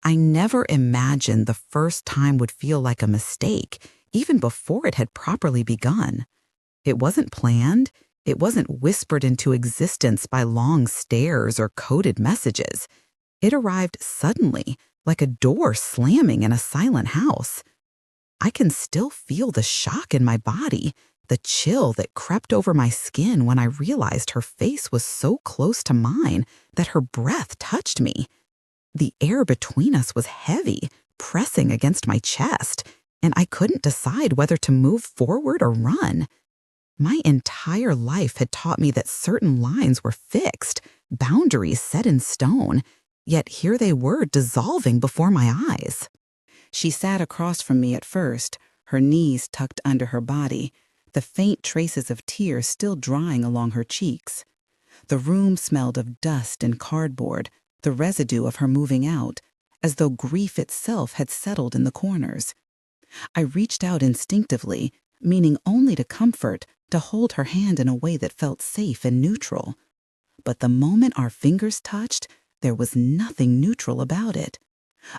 I never imagined the first time would feel like a mistake, even before it had properly begun. It wasn't planned. It wasn't whispered into existence by long stares or coded messages. It arrived suddenly, like a door slamming in a silent house. I can still feel the shock in my body, the chill that crept over my skin when I realized her face was so close to mine that her breath touched me. The air between us was heavy, pressing against my chest, and I couldn't decide whether to move forward or run. My entire life had taught me that certain lines were fixed, boundaries set in stone, yet here they were dissolving before my eyes. She sat across from me at first, her knees tucked under her body, the faint traces of tears still drying along her cheeks. The room smelled of dust and cardboard, the residue of her moving out, as though grief itself had settled in the corners. I reached out instinctively, meaning only to comfort, to hold her hand in a way that felt safe and neutral. But the moment our fingers touched, there was nothing neutral about it.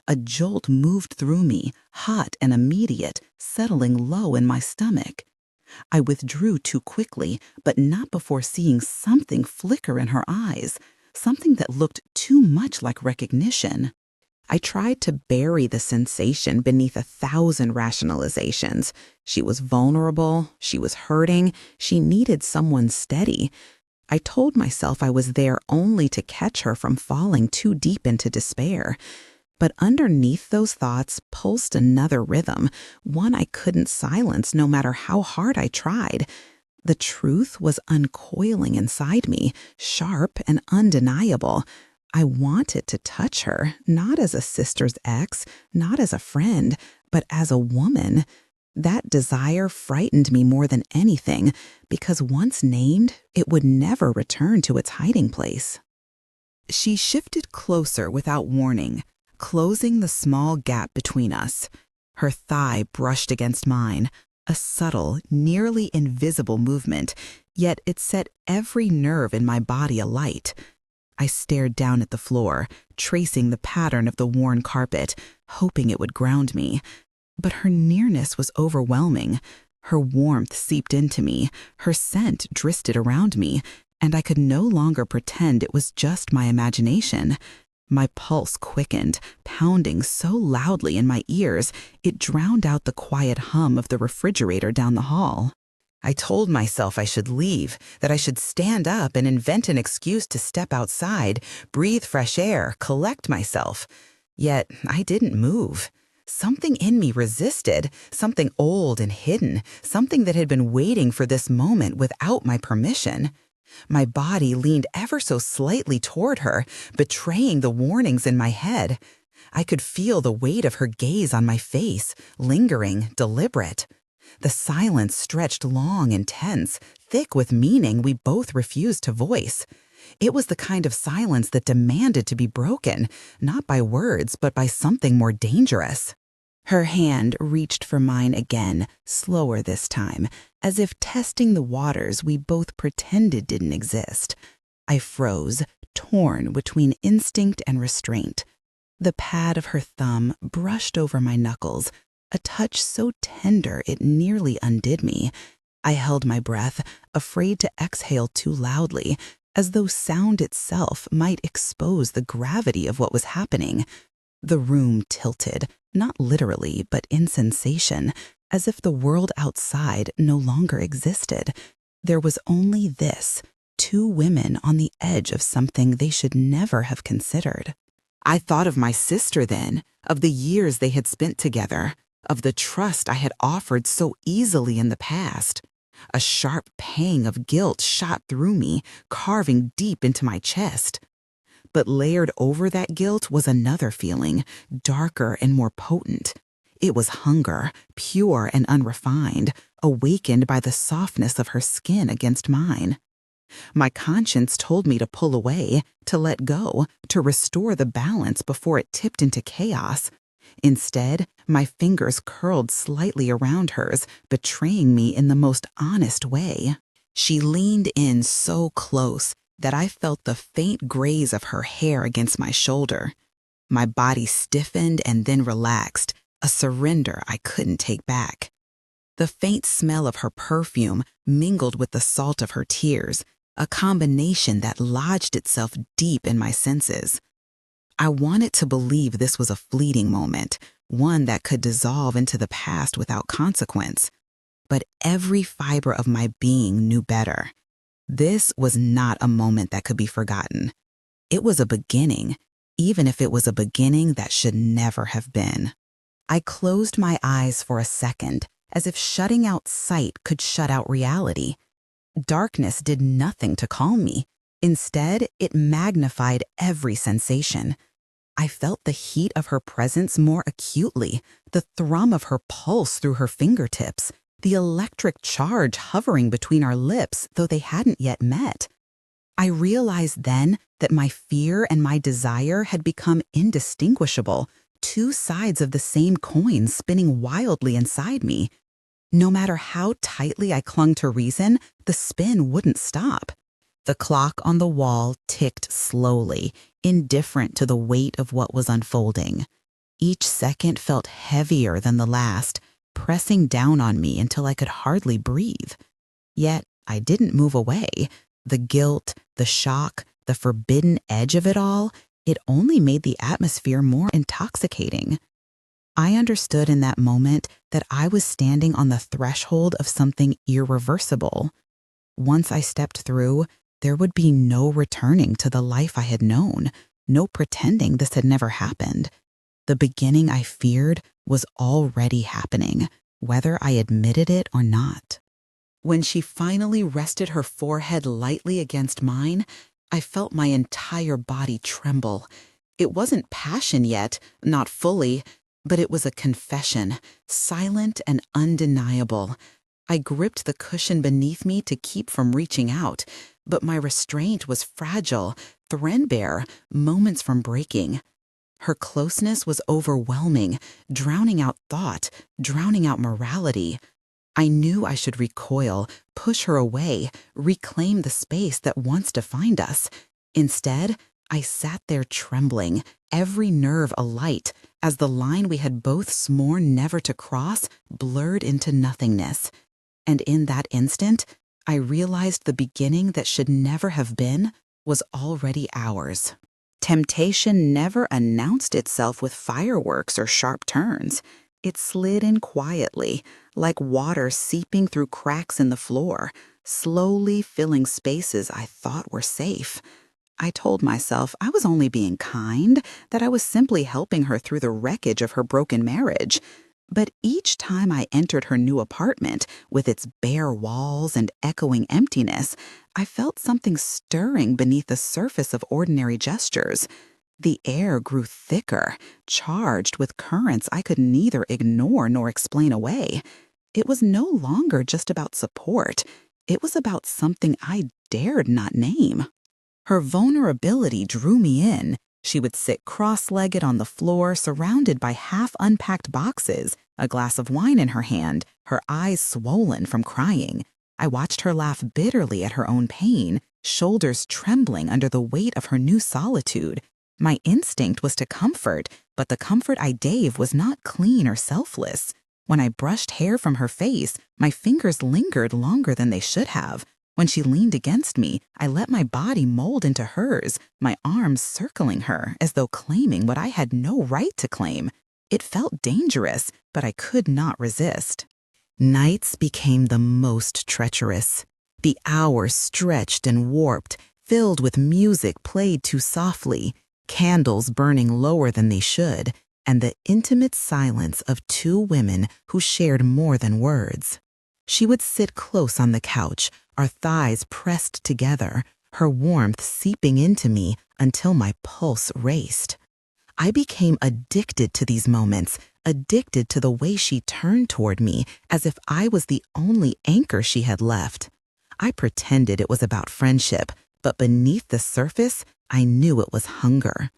A jolt moved through me, hot and immediate, settling low in my stomach. I withdrew too quickly, but not before seeing something flicker in her eyes, something that looked too much like recognition. I tried to bury the sensation beneath 1,000 rationalizations. She was vulnerable, she was hurting, she needed someone steady. I told myself I was there only to catch her from falling too deep into despair. But underneath those thoughts pulsed another rhythm, one I couldn't silence no matter how hard I tried. The truth was uncoiling inside me, sharp and undeniable. I wanted to touch her, not as a sister's ex, not as a friend, but as a woman. That desire frightened me more than anything, because once named, it would never return to its hiding place. She shifted closer without warning, closing the small gap between us. Her thigh brushed against mine, a subtle, nearly invisible movement, yet it set every nerve in my body alight. I stared down at the floor, tracing the pattern of the worn carpet, hoping it would ground me. But her nearness was overwhelming. Her warmth seeped into me, her scent dristed around me, and I could no longer pretend it was just my imagination. My pulse quickened, pounding so loudly in my ears, it drowned out the quiet hum of the refrigerator down the hall. I told myself I should leave, that I should stand up and invent an excuse to step outside, breathe fresh air, collect myself. Yet I didn't move. Something in me resisted, something old and hidden, something that had been waiting for this moment without my permission. My body leaned ever so slightly toward her, betraying the warnings in my head. I could feel the weight of her gaze on my face, lingering, deliberate. The silence stretched long and tense, thick with meaning we both refused to voice. It was the kind of silence that demanded to be broken, not by words, but by something more dangerous. Her hand reached for mine again, slower this time, as if testing the waters we both pretended didn't exist. I froze, torn between instinct and restraint. The pad of her thumb brushed over my knuckles, a touch so tender it nearly undid me. I held my breath, afraid to exhale too loudly, as though sound itself might expose the gravity of what was happening. The room tilted, not literally, but in sensation, as if the world outside no longer existed. There was only this, two women on the edge of something they should never have considered. I thought of my sister then, of the years they had spent together, of the trust I had offered so easily in the past. A sharp pang of guilt shot through me, carving deep into my chest. But layered over that guilt was another feeling, darker and more potent. It was hunger, pure and unrefined, awakened by the softness of her skin against mine. My conscience told me to pull away, to let go, to restore the balance before it tipped into chaos. Instead, my fingers curled slightly around hers, betraying me in the most honest way. She leaned in so close that I felt the faint graze of her hair against my shoulder. My body stiffened and then relaxed, a surrender I couldn't take back. The faint smell of her perfume mingled with the salt of her tears, a combination that lodged itself deep in my senses. I wanted to believe this was a fleeting moment, one that could dissolve into the past without consequence. But every fiber of my being knew better. This was not a moment that could be forgotten. It was a beginning, even if it was a beginning that should never have been. I closed my eyes for a second, as if shutting out sight could shut out reality. Darkness did nothing to calm me. Instead, it magnified every sensation. I felt the heat of her presence more acutely, the thrum of her pulse through her fingertips, the electric charge hovering between our lips, though they hadn't yet met. I realized then that my fear and my desire had become indistinguishable, two sides of the same coin spinning wildly inside me. No matter how tightly I clung to reason, the spin wouldn't stop. The clock on the wall ticked slowly, indifferent to the weight of what was unfolding. Each second felt heavier than the last, pressing down on me until I could hardly breathe. Yet I didn't move away. The guilt, the shock, the forbidden edge of it all, it only made the atmosphere more intoxicating. I understood in that moment that I was standing on the threshold of something irreversible. Once I stepped through, there would be no returning to the life I had known, no pretending this had never happened. The beginning I feared was already happening, whether I admitted it or not. When she finally rested her forehead lightly against mine, I felt my entire body tremble. It wasn't passion yet, not fully, but it was a confession, silent and undeniable. I gripped the cushion beneath me to keep from reaching out, but my restraint was fragile, threadbare, moments from breaking. Her closeness was overwhelming, drowning out thought, drowning out morality. I knew I should recoil, push her away, reclaim the space that once defined us. Instead, I sat there trembling, every nerve alight, as the line we had both sworn never to cross blurred into nothingness. And in that instant, I realized the beginning that should never have been was already ours. Temptation never announced itself with fireworks or sharp turns. It slid in quietly, like water seeping through cracks in the floor, slowly filling spaces I thought were safe. I told myself I was only being kind, that I was simply helping her through the wreckage of her broken marriage. But each time I entered her new apartment, with its bare walls and echoing emptiness, I felt something stirring beneath the surface of ordinary gestures. The air grew thicker, charged with currents I could neither ignore nor explain away. It was no longer just about support. It was about something I dared not name. Her vulnerability drew me in. She would sit cross-legged on the floor, surrounded by half-unpacked boxes, a glass of wine in her hand, her eyes swollen from crying. I watched her laugh bitterly at her own pain, shoulders trembling under the weight of her new solitude. My instinct was to comfort, but the comfort I gave was not clean or selfless. When I brushed hair from her face, my fingers lingered longer than they should have. When she leaned against me, I let my body mold into hers, my arms circling her as though claiming what I had no right to claim. It felt dangerous, but I could not resist. Nights became the most treacherous. The hours stretched and warped, filled with music played too softly, candles burning lower than they should, and the intimate silence of two women who shared more than words. She would sit close on the couch, our thighs pressed together, her warmth seeping into me until my pulse raced. I became addicted to these moments, addicted to the way she turned toward me as if I was the only anchor she had left. I pretended it was about friendship, but beneath the surface, I knew it was hunger.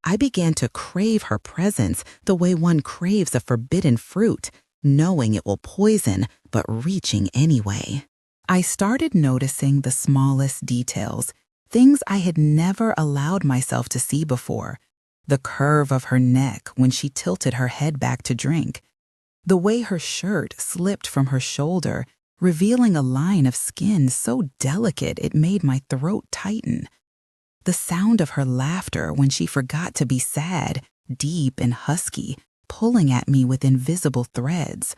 I began to crave her presence the way one craves a forbidden fruit, knowing it will poison, but reaching anyway. I started noticing the smallest details, things I had never allowed myself to see before. The curve of her neck when she tilted her head back to drink. The way her shirt slipped from her shoulder, revealing a line of skin so delicate it made my throat tighten. The sound of her laughter when she forgot to be sad, deep and husky, pulling at me with invisible threads.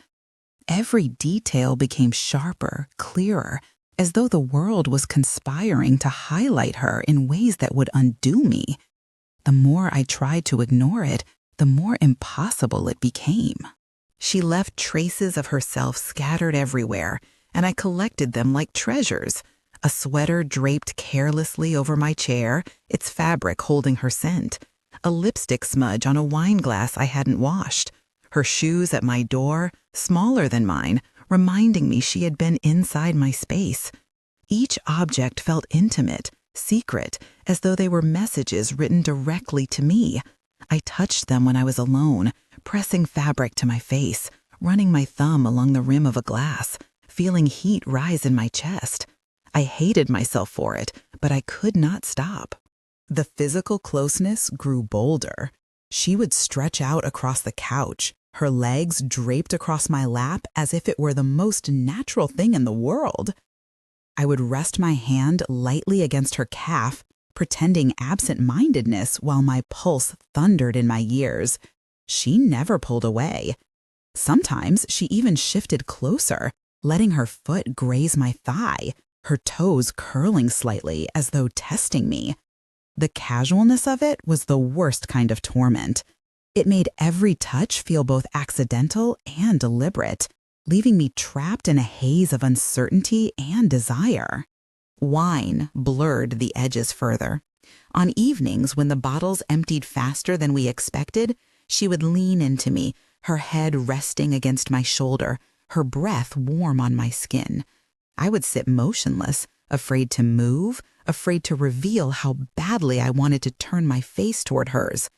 Every detail became sharper, clearer, as though the world was conspiring to highlight her in ways that would undo me. The more I tried to ignore it, the more impossible it became. She left traces of herself scattered everywhere, and I collected them like treasures. A sweater draped carelessly over my chair, its fabric holding her scent. A lipstick smudge on a wine glass I hadn't washed. Her shoes at my door, smaller than mine, reminding me she had been inside my space. Each object felt intimate, secret, as though they were messages written directly to me. I touched them when I was alone, pressing fabric to my face, running my thumb along the rim of a glass, feeling heat rise in my chest. I hated myself for it, but I could not stop. The physical closeness grew bolder. She would stretch out across the couch, her legs draped across my lap as if it were the most natural thing in the world. I would rest my hand lightly against her calf, pretending absent-mindedness while my pulse thundered in my ears. She never pulled away. Sometimes she even shifted closer, letting her foot graze my thigh, her toes curling slightly as though testing me. The casualness of it was the worst kind of torment. It made every touch feel both accidental and deliberate, leaving me trapped in a haze of uncertainty and desire. Wine blurred the edges further. On evenings when the bottles emptied faster than we expected, she would lean into me, her head resting against my shoulder, her breath warm on my skin. I would sit motionless, afraid to move, afraid to reveal how badly I wanted to turn my face toward hers.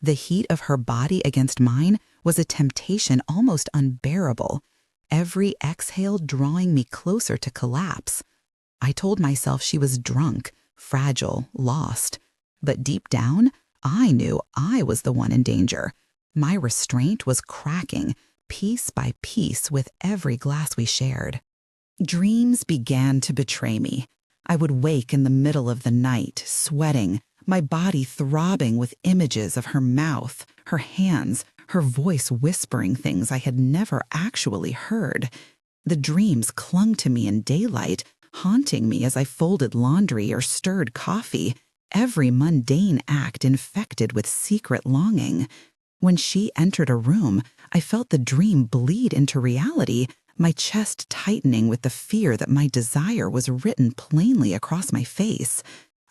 The heat of her body against mine was a temptation almost unbearable, every exhale drawing me closer to collapse. I told myself she was drunk, fragile, lost. But deep down, I knew I was the one in danger. My restraint was cracking, piece by piece, with every glass we shared. Dreams began to betray me. I would wake in the middle of the night, sweating, my body throbbing with images of her mouth, her hands, her voice whispering things I had never actually heard. The dreams clung to me in daylight, haunting me as I folded laundry or stirred coffee, every mundane act infected with secret longing. When she entered a room, I felt the dream bleed into reality, my chest tightening with the fear that my desire was written plainly across my face.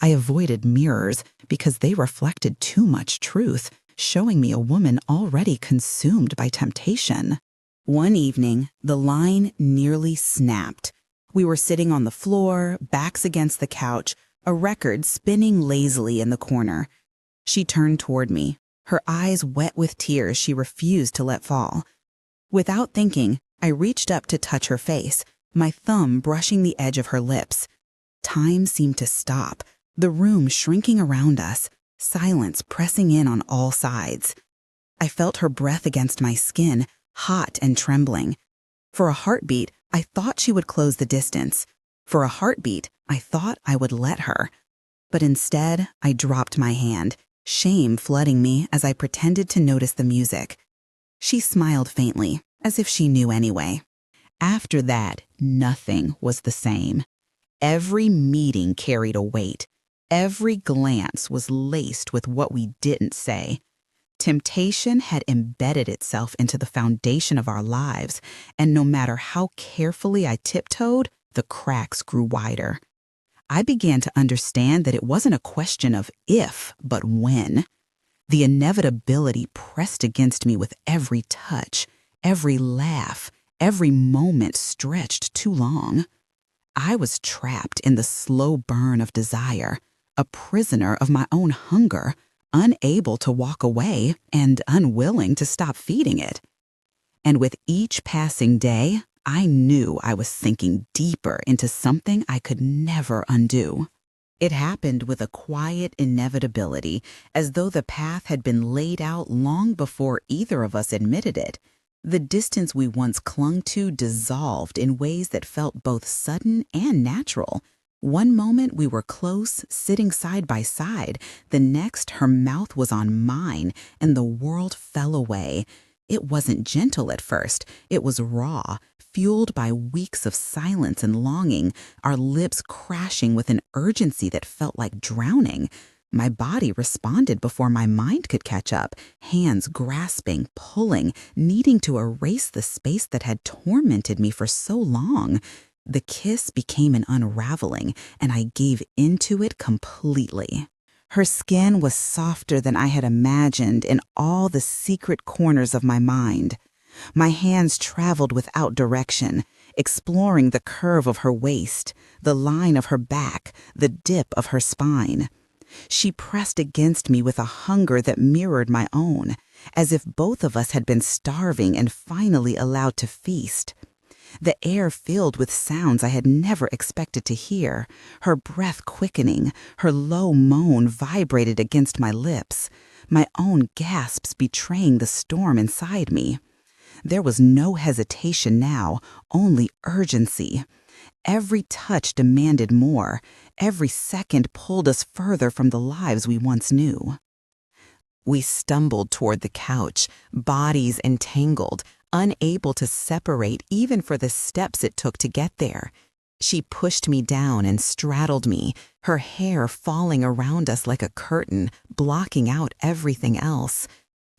I avoided mirrors because they reflected too much truth, showing me a woman already consumed by temptation. One evening, the line nearly snapped. We were sitting on the floor, backs against the couch, a record spinning lazily in the corner. She turned toward me, her eyes wet with tears she refused to let fall. Without thinking, I reached up to touch her face, my thumb brushing the edge of her lips. Time seemed to stop, the room shrinking around us, silence pressing in on all sides. I felt her breath against my skin, hot and trembling. For a heartbeat, I thought she would close the distance. For a heartbeat, I thought I would let her. But instead, I dropped my hand, shame flooding me as I pretended to notice the music. She smiled faintly, as if she knew anyway. After that, nothing was the same. Every meeting carried a weight. Every glance was laced with what we didn't say. Temptation had embedded itself into the foundation of our lives, and no matter how carefully I tiptoed, the cracks grew wider. I began to understand that it wasn't a question of if, but when. The inevitability pressed against me with every touch, every laugh, every moment stretched too long. I was trapped in the slow burn of desire, a prisoner of my own hunger, unable to walk away and unwilling to stop feeding it. And with each passing day, I knew I was sinking deeper into something I could never undo. It happened with a quiet inevitability, as though the path had been laid out long before either of us admitted it. The distance we once clung to dissolved in ways that felt both sudden and natural. One moment we were close, sitting side by side. The next, her mouth was on mine, and the world fell away. It wasn't gentle at first. It was raw, fueled by weeks of silence and longing, our lips crashing with an urgency that felt like drowning. My body responded before my mind could catch up, hands grasping, pulling, needing to erase the space that had tormented me for so long. The kiss became an unraveling, and I gave into it completely. Her skin was softer than I had imagined in all the secret corners of my mind. My hands traveled without direction, exploring the curve of her waist, the line of her back, the dip of her spine. She pressed against me with a hunger that mirrored my own, as if both of us had been starving and finally allowed to feast. The air filled with sounds I had never expected to hear, her breath quickening, her low moan vibrated against my lips, my own gasps betraying the storm inside me. There was no hesitation now, only urgency. Every touch demanded more. Every second pulled us further from the lives we once knew. We stumbled toward the couch, bodies entangled, unable to separate even for the steps it took to get there. She pushed me down and straddled me, her hair falling around us like a curtain, blocking out everything else.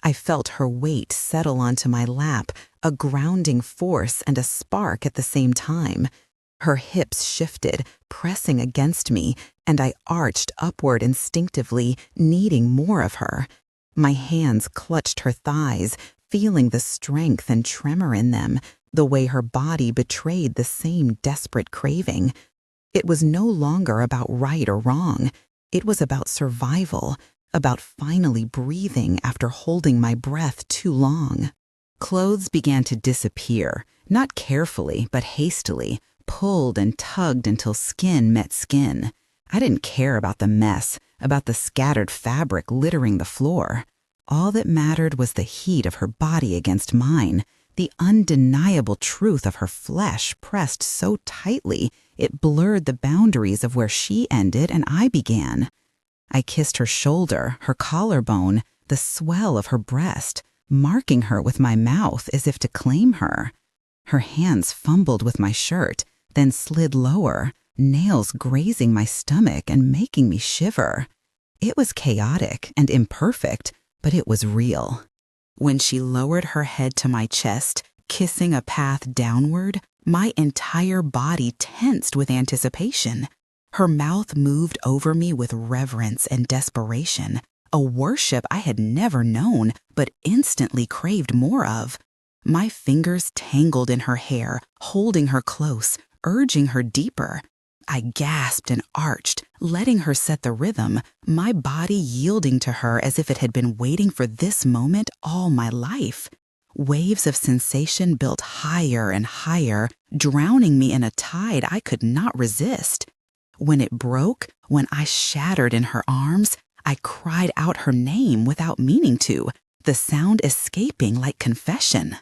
I felt her weight settle onto my lap, a grounding force and a spark at the same time. Her hips shifted, pressing against me, and I arched upward instinctively, needing more of her. My hands clutched her thighs, feeling the strength and tremor in them, the way her body betrayed the same desperate craving. It was no longer about right or wrong. It was about survival, about finally breathing after holding my breath too long. Clothes began to disappear, not carefully, but hastily, pulled and tugged until skin met skin. I didn't care about the mess, about the scattered fabric littering the floor. All that mattered was the heat of her body against mine, the undeniable truth of her flesh pressed so tightly it blurred the boundaries of where she ended and I began. I kissed her shoulder, her collarbone, the swell of her breast, marking her with my mouth as if to claim her. Her hands fumbled with my shirt, then slid lower, nails grazing my stomach and making me shiver. It was chaotic and imperfect, but it was real. When she lowered her head to my chest, kissing a path downward, my entire body tensed with anticipation. Her mouth moved over me with reverence and desperation, a worship I had never known but instantly craved more of. My fingers tangled in her hair, holding her close, urging her deeper. I gasped and arched, letting her set the rhythm, my body yielding to her as if it had been waiting for this moment all my life. Waves of sensation built higher and higher, drowning me in a tide I could not resist. When it broke, when I shattered in her arms, I cried out her name without meaning to, the sound escaping like confession.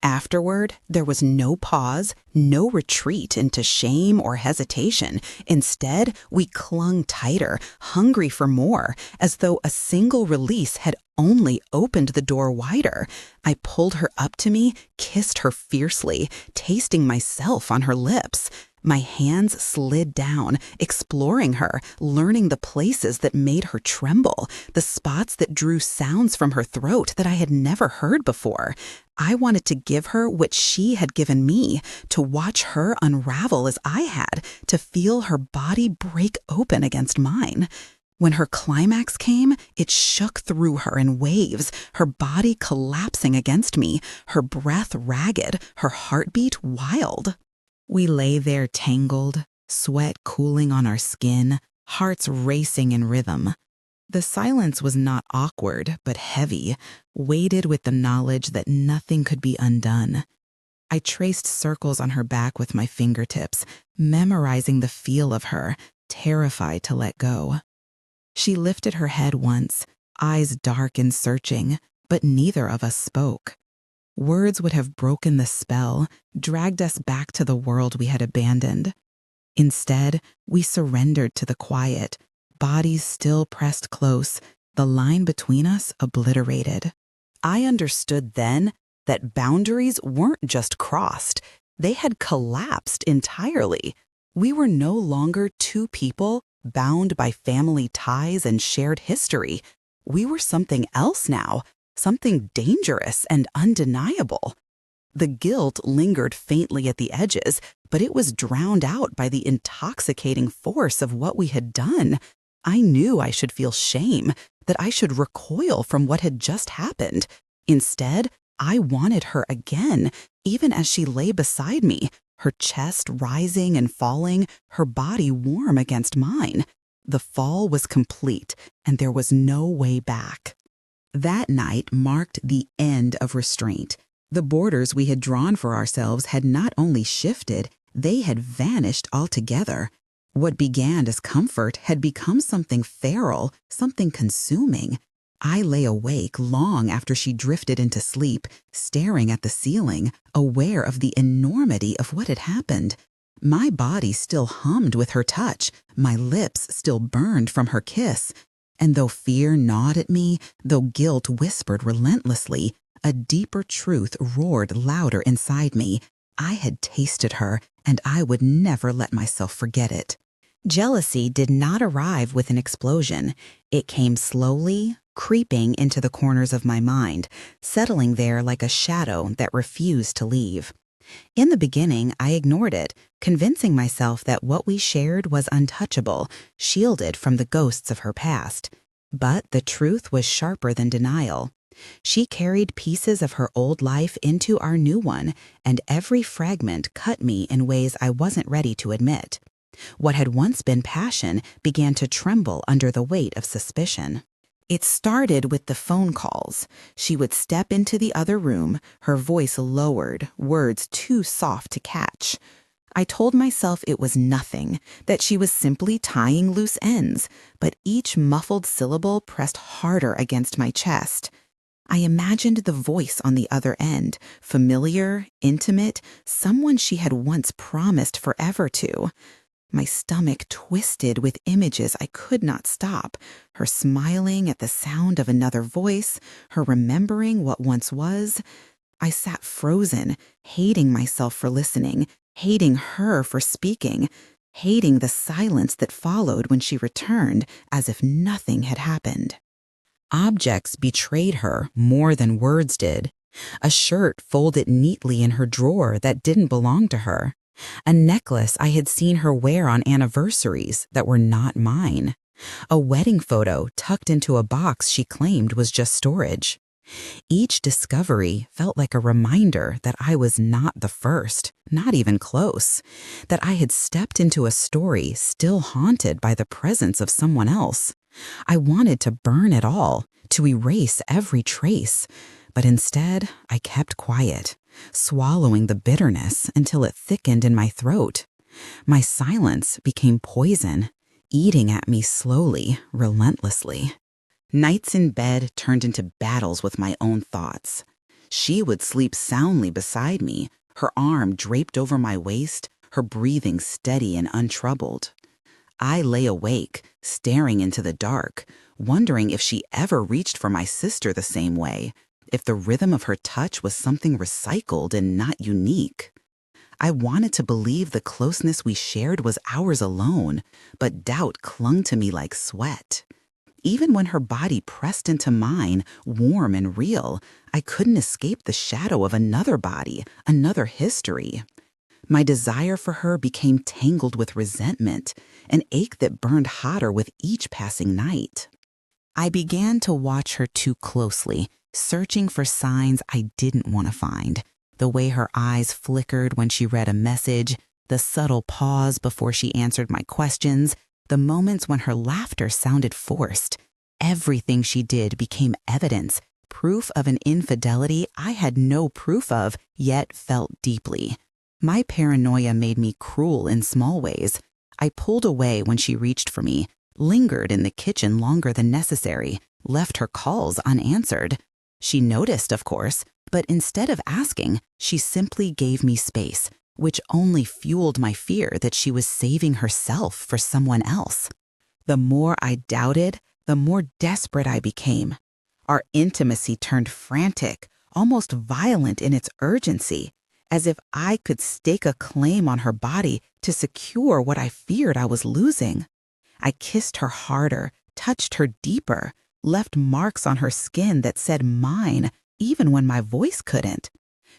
Afterward, there was no pause, no retreat into shame or hesitation. Instead, we clung tighter, hungry for more, as though a single release had only opened the door wider. I pulled her up to me, kissed her fiercely, tasting myself on her lips. My hands slid down, exploring her, learning the places that made her tremble, the spots that drew sounds from her throat that I had never heard before. I wanted to give her what she had given me, to watch her unravel as I had, to feel her body break open against mine. When her climax came, it shook through her in waves, her body collapsing against me, her breath ragged, her heartbeat wild. We lay there tangled, sweat cooling on our skin, hearts racing in rhythm. The silence was not awkward, but heavy, weighted with the knowledge that nothing could be undone. I traced circles on her back with my fingertips, memorizing the feel of her, terrified to let go. She lifted her head once, eyes dark and searching, but neither of us spoke. Words would have broken the spell, dragged us back to the world we had abandoned. Instead, we surrendered to the quiet, bodies still pressed close, the line between us obliterated. I understood then that boundaries weren't just crossed, they had collapsed entirely. We were no longer two people bound by family ties and shared history. We were something else now, something dangerous and undeniable. The guilt lingered faintly at the edges, but it was drowned out by the intoxicating force of what we had done. I knew I should feel shame, that I should recoil from what had just happened. Instead, I wanted her again, even as she lay beside me, her chest rising and falling, her body warm against mine. The fall was complete, and there was no way back. That night marked the end of restraint. The borders we had drawn for ourselves had not only shifted, they had vanished altogether. What began as comfort had become something feral, something consuming. I lay awake long after she drifted into sleep, staring at the ceiling, aware of the enormity of what had happened. My body still hummed with her touch, my lips still burned from her kiss. And though fear gnawed at me, though guilt whispered relentlessly, a deeper truth roared louder inside me. I had tasted her, and I would never let myself forget it. Jealousy did not arrive with an explosion. It came slowly, creeping into the corners of my mind, settling there like a shadow that refused to leave. In the beginning, I ignored it, convincing myself that what we shared was untouchable, shielded from the ghosts of her past. But the truth was sharper than denial. She carried pieces of her old life into our new one, and every fragment cut me in ways I wasn't ready to admit. What had once been passion began to tremble under the weight of suspicion. It started with the phone calls. She would step into the other room, her voice lowered, words too soft to catch. I told myself it was nothing, that she was simply tying loose ends, but each muffled syllable pressed harder against my chest. I imagined the voice on the other end, familiar, intimate, someone she had once promised forever to. My stomach twisted with images I could not stop, her smiling at the sound of another voice, her remembering what once was. I sat frozen, hating myself for listening, hating her for speaking, hating the silence that followed when she returned as if nothing had happened. Objects betrayed her more than words did. A shirt folded neatly in her drawer that didn't belong to her. A necklace I had seen her wear on anniversaries that were not mine. A wedding photo tucked into a box she claimed was just storage. Each discovery felt like a reminder that I was not the first, not even close, that I had stepped into a story still haunted by the presence of someone else. I wanted to burn it all, to erase every trace, but instead I kept quiet, swallowing the bitterness until it thickened in my throat. My silence became poison, eating at me slowly, relentlessly. Nights in bed turned into battles with my own thoughts. She would sleep soundly beside me, her arm draped over my waist, her breathing steady and untroubled. I lay awake, staring into the dark, wondering if she ever reached for my sister the same way, if the rhythm of her touch was something recycled and not unique. I wanted to believe the closeness we shared was ours alone, but doubt clung to me like sweat. Even when her body pressed into mine, warm and real, I couldn't escape the shadow of another body, another history. My desire for her became tangled with resentment, an ache that burned hotter with each passing night. I began to watch her too closely, searching for signs I didn't want to find. The way her eyes flickered when she read a message, the subtle pause before she answered my questions, the moments when her laughter sounded forced. Everything she did became evidence, proof of an infidelity I had no proof of, yet felt deeply. My paranoia made me cruel in small ways. I pulled away when she reached for me, lingered in the kitchen longer than necessary, left her calls unanswered. She noticed, of course, but instead of asking, she simply gave me space, which only fueled my fear that she was saving herself for someone else. The more I doubted, the more desperate I became. Our intimacy turned frantic, almost violent in its urgency, as if I could stake a claim on her body to secure what I feared I was losing. I kissed her harder, touched her deeper, left marks on her skin that said mine, even when my voice couldn't.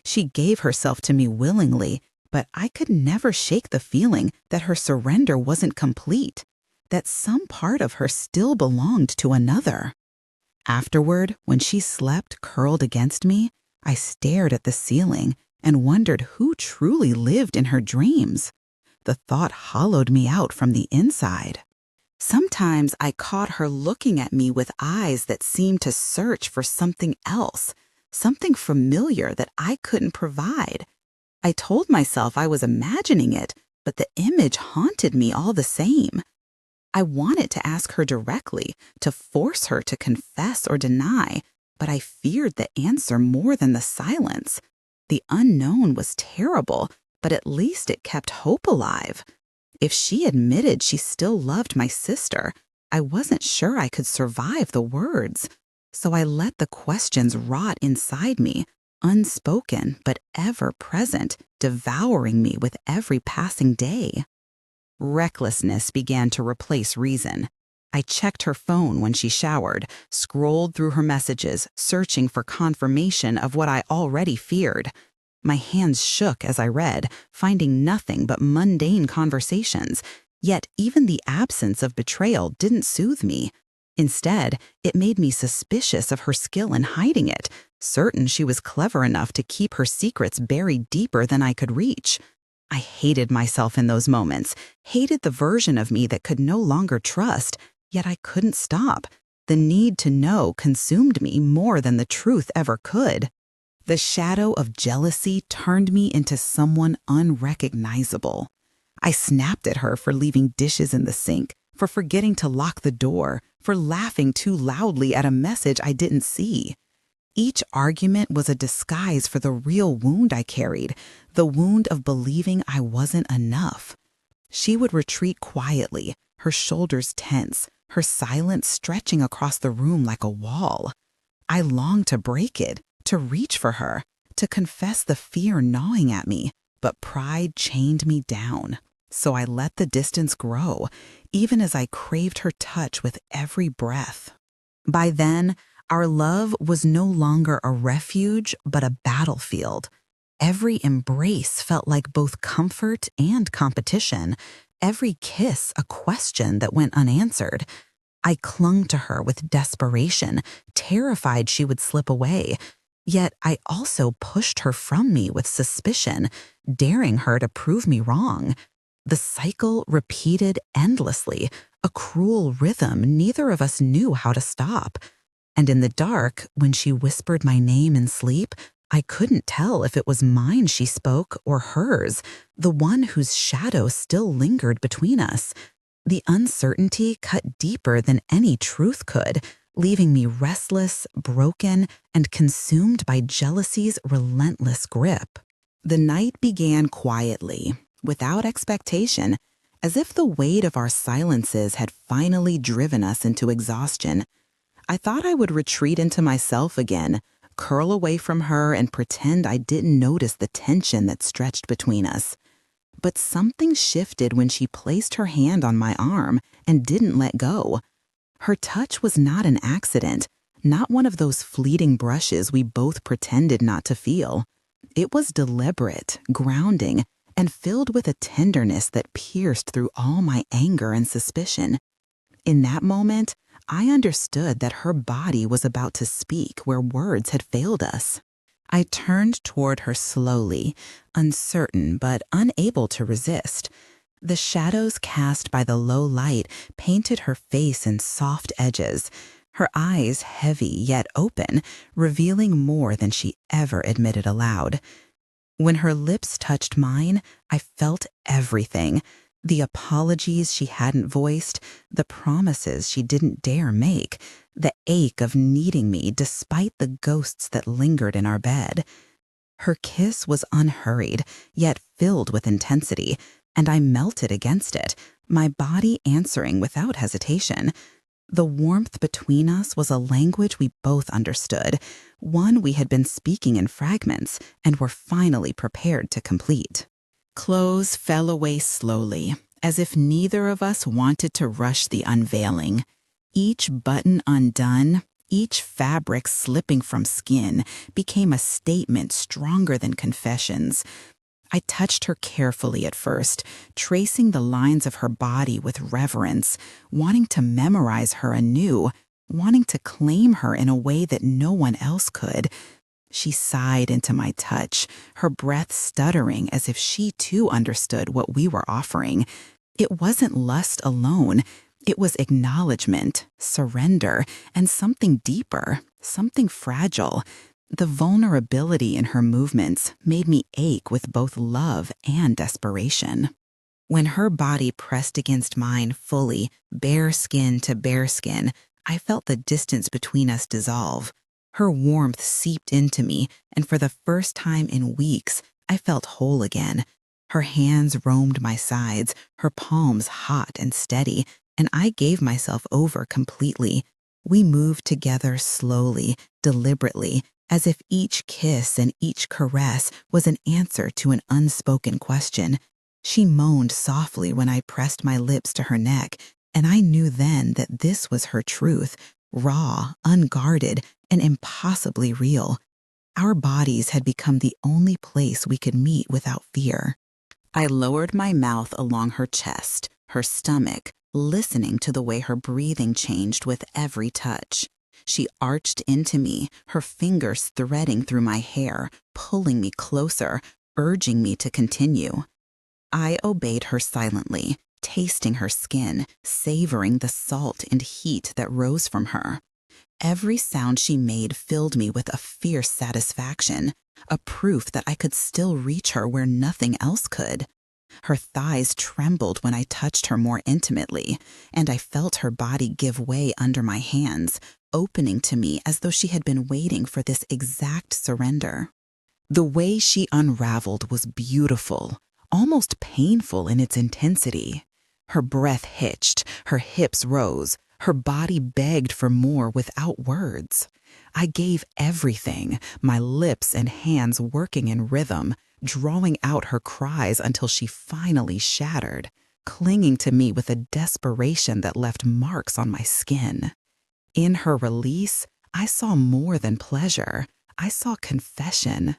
She gave herself to me willingly, but I could never shake the feeling that her surrender wasn't complete, that some part of her still belonged to another. Afterward, when she slept curled against me, I stared at the ceiling and wondered who truly lived in her dreams. The thought hollowed me out from the inside. Sometimes I caught her looking at me with eyes that seemed to search for something else, something familiar that I couldn't provide. I told myself I was imagining it, but the image haunted me all the same. I wanted to ask her directly, to force her to confess or deny, but I feared the answer more than the silence. The unknown was terrible, but at least it kept hope alive. If she admitted she still loved my sister, I wasn't sure I could survive the words. So I let the questions rot inside me, unspoken but ever present, devouring me with every passing day. Recklessness began to replace reason. I checked her phone when she showered, scrolled through her messages, searching for confirmation of what I already feared. My hands shook as I read, finding nothing but mundane conversations, yet even the absence of betrayal didn't soothe me. Instead, it made me suspicious of her skill in hiding it, certain she was clever enough to keep her secrets buried deeper than I could reach. I hated myself in those moments, hated the version of me that could no longer trust, yet I couldn't stop. The need to know consumed me more than the truth ever could. The shadow of jealousy turned me into someone unrecognizable. I snapped at her for leaving dishes in the sink, for forgetting to lock the door, for laughing too loudly at a message I didn't see. Each argument was a disguise for the real wound I carried, the wound of believing I wasn't enough. She would retreat quietly, her shoulders tense, her silence stretching across the room like a wall. I longed to break it, to reach for her, to confess the fear gnawing at me, but pride chained me down. So I let the distance grow, even as I craved her touch with every breath. By then, our love was no longer a refuge, but a battlefield. Every embrace felt like both comfort and competition, every kiss a question that went unanswered. I clung to her with desperation, terrified she would slip away. Yet I also pushed her from me with suspicion, daring her to prove me wrong. The cycle repeated endlessly, a cruel rhythm neither of us knew how to stop. And in the dark, when she whispered my name in sleep, I couldn't tell if it was mine she spoke or hers, the one whose shadow still lingered between us. The uncertainty cut deeper than any truth could, leaving me restless, broken, and consumed by jealousy's relentless grip. The night began quietly, without expectation, as if the weight of our silences had finally driven us into exhaustion. I thought I would retreat into myself again, curl away from her and pretend I didn't notice the tension that stretched between us. But something shifted when she placed her hand on my arm and didn't let go. Her touch was not an accident, not one of those fleeting brushes we both pretended not to feel. It was deliberate, grounding, and filled with a tenderness that pierced through all my anger and suspicion. In that moment, I understood that her body was about to speak where words had failed us. I turned toward her slowly, uncertain but unable to resist. The shadows cast by the low light painted her face in soft edges, her eyes heavy yet open, revealing more than she ever admitted aloud. When her lips touched mine, I felt everything, The apologies she hadn't voiced, the promises she didn't dare make, the ache of needing me despite the ghosts that lingered in our bed. Her kiss was unhurried, yet filled with intensity, and I melted against it, my body answering without hesitation. The warmth between us was a language we both understood, one we had been speaking in fragments and were finally prepared to complete. Clothes fell away slowly, as if neither of us wanted to rush the unveiling. Each button undone, each fabric slipping from skin, became a statement stronger than confessions. I touched her carefully at first, tracing the lines of her body with reverence, wanting to memorize her anew, wanting to claim her in a way that no one else could. She sighed into my touch, her breath stuttering as if she too understood what we were offering. It wasn't lust alone. It was acknowledgement, surrender, and something deeper, something fragile. The vulnerability in her movements made me ache with both love and desperation. When her body pressed against mine fully, bare skin to bare skin, I felt the distance between us dissolve. Her warmth seeped into me, and for the first time in weeks, I felt whole again. Her hands roamed my sides, her palms hot and steady, and I gave myself over completely. We moved together slowly, deliberately, as if each kiss and each caress was an answer to an unspoken question. She moaned softly when I pressed my lips to her neck, and I knew then that this was her truth, raw, unguarded, and impossibly real. Our bodies had become the only place we could meet without fear. I lowered my mouth along her chest, her stomach, listening to the way her breathing changed with every touch. She arched into me, her fingers threading through my hair, pulling me closer, urging me to continue. I obeyed her silently, tasting her skin, savoring the salt and heat that rose from her. Every sound she made filled me with a fierce satisfaction, a proof that I could still reach her where nothing else could. Her thighs trembled when I touched her more intimately, and I felt her body give way under my hands, opening to me as though she had been waiting for this exact surrender. The way she unraveled was beautiful, almost painful in its intensity. Her breath hitched, her hips rose, her body begged for more without words. I gave everything, my lips and hands working in rhythm, drawing out her cries until she finally shattered, clinging to me with a desperation that left marks on my skin. In her release, I saw more than pleasure. I saw confession.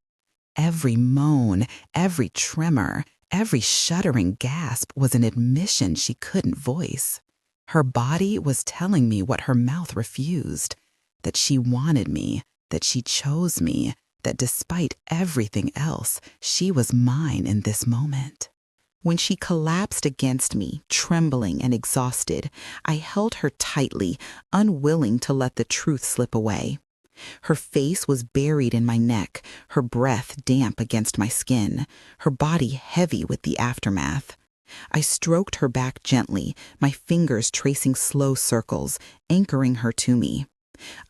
Every moan, every tremor, every shuddering gasp was an admission she couldn't voice. Her body was telling me what her mouth refused, that she wanted me, that she chose me, that despite everything else, she was mine in this moment. When she collapsed against me, trembling and exhausted, I held her tightly, unwilling to let the truth slip away. Her face was buried in my neck, her breath damp against my skin, her body heavy with the aftermath. I stroked her back gently, my fingers tracing slow circles, anchoring her to me.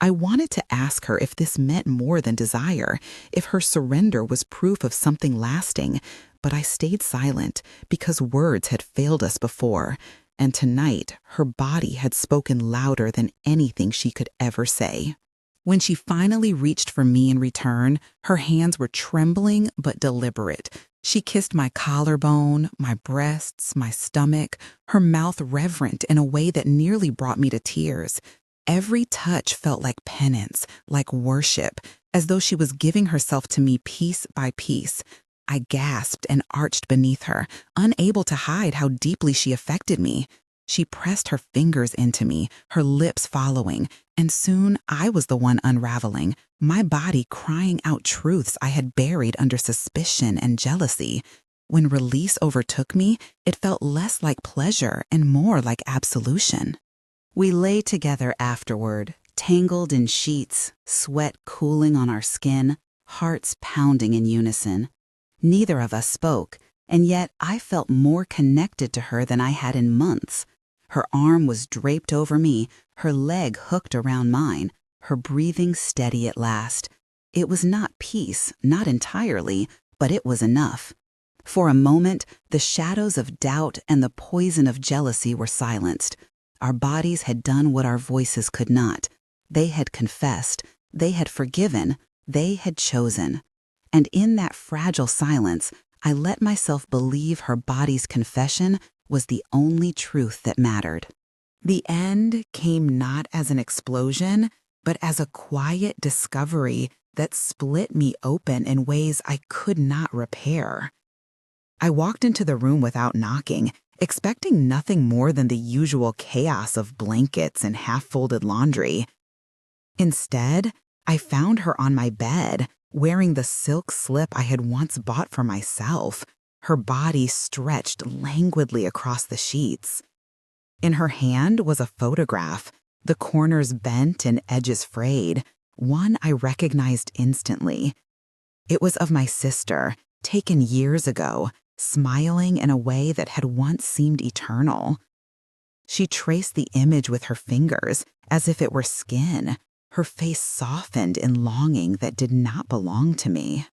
I wanted to ask her if this meant more than desire, if her surrender was proof of something lasting, but I stayed silent because words had failed us before, and tonight her body had spoken louder than anything she could ever say. When she finally reached for me in return, her hands were trembling but deliberate. She kissed my collarbone, my breasts, my stomach, her mouth reverent in a way that nearly brought me to tears. Every touch felt like penance, like worship, as though she was giving herself to me piece by piece. I gasped and arched beneath her, unable to hide how deeply she affected me. She pressed her fingers into me, her lips following, and soon I was the one unraveling, my body crying out truths I had buried under suspicion and jealousy. When release overtook me, it felt less like pleasure and more like absolution. We lay together afterward, tangled in sheets, sweat cooling on our skin, hearts pounding in unison. Neither of us spoke, and yet I felt more connected to her than I had in months. Her arm was draped over me, her leg hooked around mine, her breathing steady at last. It was not peace, not entirely, but it was enough. For a moment, the shadows of doubt and the poison of jealousy were silenced. Our bodies had done what our voices could not. They had confessed, they had forgiven, they had chosen. And in that fragile silence, I let myself believe her body's confession was the only truth that mattered. The end came not as an explosion, but as a quiet discovery that split me open in ways I could not repair. I walked into the room without knocking, expecting nothing more than the usual chaos of blankets and half-folded laundry. Instead, I found her on my bed, wearing the silk slip I had once bought for myself, her body stretched languidly across the sheets. In her hand was a photograph, the corners bent and edges frayed, one I recognized instantly. It was of my sister, taken years ago, smiling in a way that had once seemed eternal. She traced the image with her fingers, as if it were skin, her face softened in longing that did not belong to me.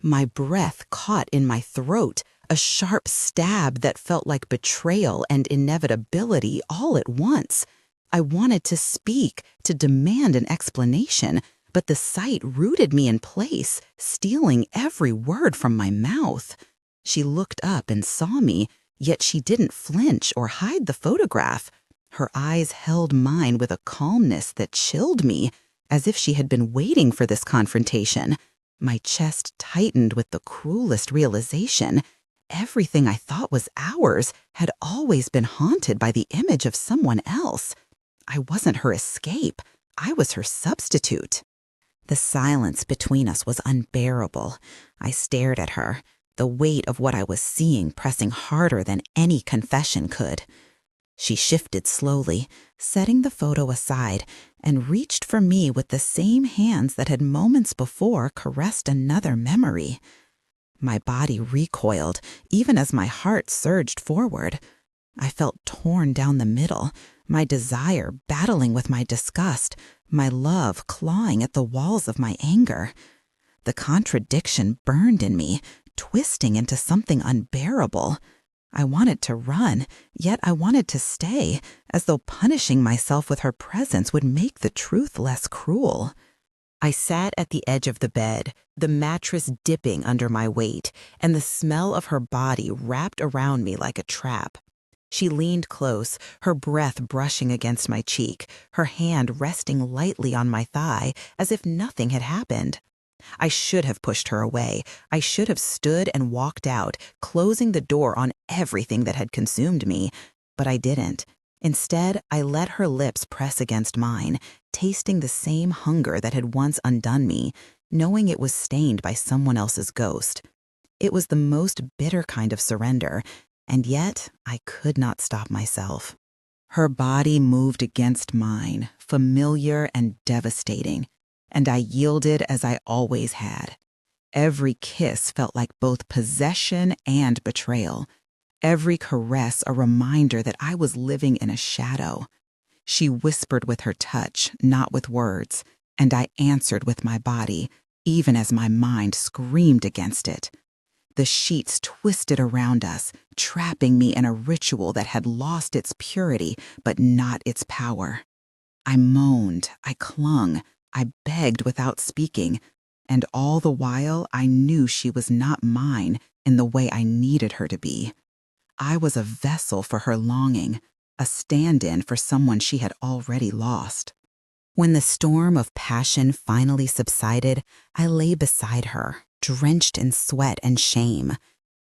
My breath caught in my throat, a sharp stab that felt like betrayal and inevitability all at once. I wanted to speak, to demand an explanation, but the sight rooted me in place, stealing every word from my mouth. She looked up and saw me, yet she didn't flinch or hide the photograph. Her eyes held mine with a calmness that chilled me, as if she had been waiting for this confrontation. My chest tightened with the cruelest realization. Everything I thought was ours had always been haunted by the image of someone else. I wasn't her escape. I was her substitute. The silence between us was unbearable. I stared at her, the weight of what I was seeing pressing harder than any confession could. She shifted slowly, setting the photo aside, and reached for me with the same hands that had moments before caressed another memory. My body recoiled, even as my heart surged forward. I felt torn down the middle, my desire battling with my disgust, my love clawing at the walls of my anger. The contradiction burned in me, twisting into something unbearable. I wanted to run, yet I wanted to stay, as though punishing myself with her presence would make the truth less cruel. I sat at the edge of the bed, the mattress dipping under my weight, and the smell of her body wrapped around me like a trap. She leaned close, her breath brushing against my cheek, her hand resting lightly on my thigh, as if nothing had happened. I should have pushed her away. I should have stood and walked out, closing the door on everything that had consumed me. But I didn't. Instead, I let her lips press against mine, tasting the same hunger that had once undone me, knowing it was stained by someone else's ghost. It was the most bitter kind of surrender, and yet I could not stop myself. Her body moved against mine, familiar and devastating, and I yielded as I always had. Every kiss felt like both possession and betrayal. Every caress a reminder that I was living in a shadow. She whispered with her touch, not with words, and I answered with my body, even as my mind screamed against it. The sheets twisted around us, trapping me in a ritual that had lost its purity but not its power. I moaned, I clung, I begged without speaking, and all the while I knew she was not mine in the way I needed her to be. I was a vessel for her longing, a stand-in for someone she had already lost. When the storm of passion finally subsided, I lay beside her, drenched in sweat and shame.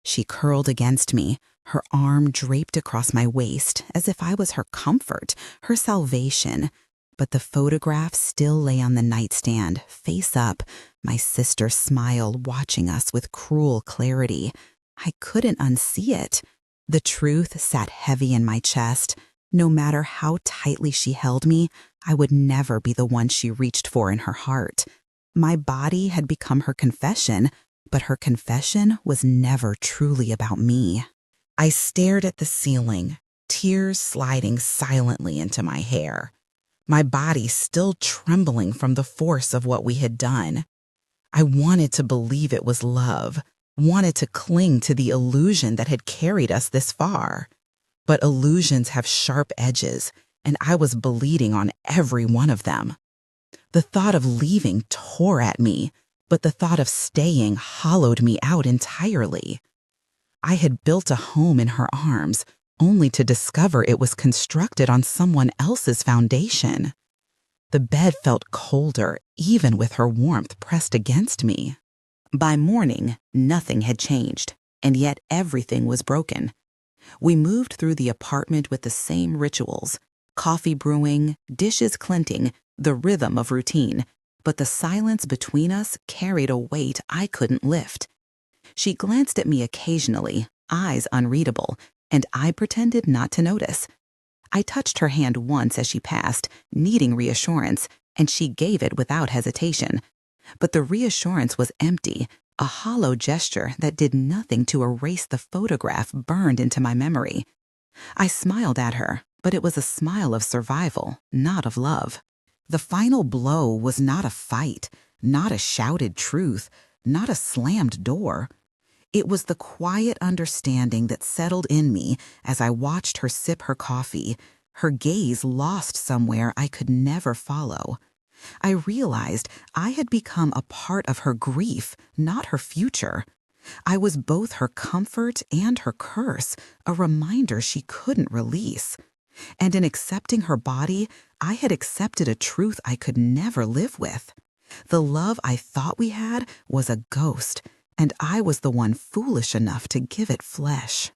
She curled against me, her arm draped across my waist as if I was her comfort, her salvation. But the photograph still lay on the nightstand, face up, my sister's smile watching us with cruel clarity. I couldn't unsee it. The truth sat heavy in my chest. No matter how tightly she held me, I would never be the one she reached for in her heart. My body had become her confession, But her confession was never truly about me. I stared at the ceiling, tears sliding silently into my hair, my body still trembling from the force of what we had done. I wanted to believe it was love, wanted to cling to the illusion that had carried us this far. But illusions have sharp edges, and I was bleeding on every one of them. The thought of leaving tore at me, but the thought of staying hollowed me out entirely. I had built a home in her arms, only to discover it was constructed on someone else's foundation. The bed felt colder, even with her warmth pressed against me. By morning, nothing had changed, and yet everything was broken. We moved through the apartment with the same rituals, coffee brewing, dishes clinking, the rhythm of routine, but the silence between us carried a weight I couldn't lift. She glanced at me occasionally, eyes unreadable, and I pretended not to notice. I touched her hand once as she passed, needing reassurance, and she gave it without hesitation. But the reassurance was empty, a hollow gesture that did nothing to erase the photograph burned into my memory. I smiled at her, but it was a smile of survival, not of love. The final blow was not a fight, not a shouted truth, not a slammed door. It was the quiet understanding that settled in me as I watched her sip her coffee, her gaze lost somewhere I could never follow. I realized I had become a part of her grief, not her future. I was both her comfort and her curse, a reminder she couldn't release. And in accepting her body, I had accepted a truth I could never live with. The love I thought we had was a ghost, and I was the one foolish enough to give it flesh.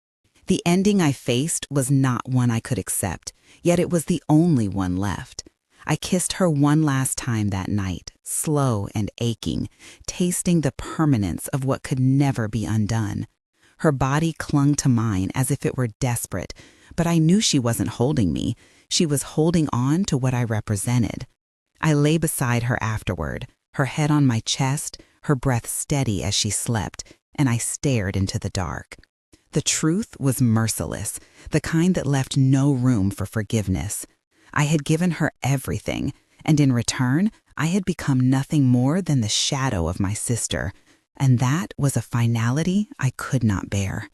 The ending I faced was not one I could accept, yet it was the only one left. I kissed her one last time that night, slow and aching, tasting the permanence of what could never be undone. Her body clung to mine as if it were desperate, but I knew she wasn't holding me. She was holding on to what I represented. I lay beside her afterward, her head on my chest, her breath steady as she slept, and I stared into the dark. The truth was merciless, the kind that left no room for forgiveness. I had given her everything, and in return, I had become nothing more than the shadow of my sister, and that was a finality I could not bear.